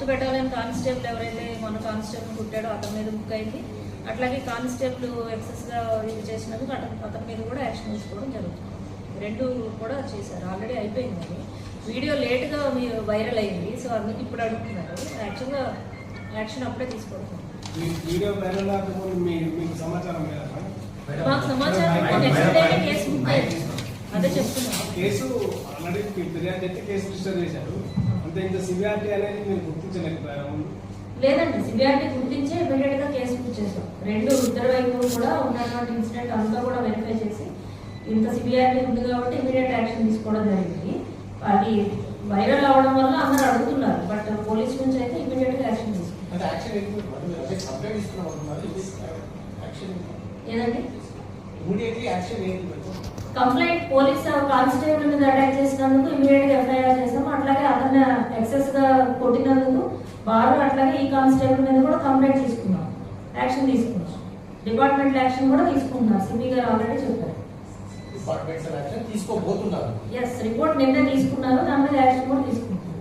Battalion constable ఎవరైతే మన constable కుట్టాడో అతని మీద బుక్ అయింది. అట్లాగే కానిస్టేబుల్ ఎక్సెస్గా ఇది చేసినందుకు అతని మీద కూడా యాక్షన్ తీసుకోవడం జరుగుతుంది. రెండు కూడా చేశారు, ఆల్రెడీ అయిపోయింది. అది వీడియో లేట్గా వైరల్ అయింది, సో అందుకు ఇప్పుడు అడుగుతున్నారు. యాక్చువల్గా యాక్షన్ అప్పుడే తీసుకోవడం. మాకు సమాచారం నెక్స్ట్ డే కేసు బుక్ అయింది, అదే చెప్తున్నాను. కేసు ఆల్రెడీ ఫిర్యాదు అయితే కేసు రిజిస్టర్ చేశారు. అంతే, ఇంత సివియారిటీ అనేది మీరు గుర్తించలేకపోయారు? లేదండి, సివియారిటీ గుర్తించి ఇమీడియట్ గా కేసు బుక్ చేసాం. ఇద్దరు వైపు కూడా ఉన్నటువంటి ఇన్సిడెంట్ అంతా కూడా వెరిఫై చేసి ఇంత సివియారిటీ ఉంది కాబట్టి ఇమీడియట్ యాక్షన్ తీసుకోవడం జరిగింది. అది వైరల్ అవడం వల్ల అందరూ అడుగుతున్నారు, బట్ పోలీస్ నుంచి అయితే ఇమీడియట్ గా యాక్షన్ తీసుకున్నారు. ఏదండి కంప్లైంట్ పోలీస్ కానిస్టేబుల్ మీద అటాక్ చేసినందుకు ఇమీడియట్ గా ఎఫ్ఐఆర్ చేసాము. అట్లాగే అతన్ని ఎక్సెస్ గా కొట్టినందుకు వారు అట్లాగే ఈ కానిస్టేబుల్ మీద కూడా కంప్లైంట్ తీసుకున్నాం, యాక్షన్ తీసుకున్నాం. డిపార్ట్మెంట్ యాక్షన్ కూడా తీసుకుంటున్నారు. సిపి గారు ఆల్రెడీ చెప్పారు. ఎస్, రిపోర్ట్ నిన్న తీసుకున్నారు, దాని మీద యాక్షన్ కూడా తీసుకుంటున్నారు.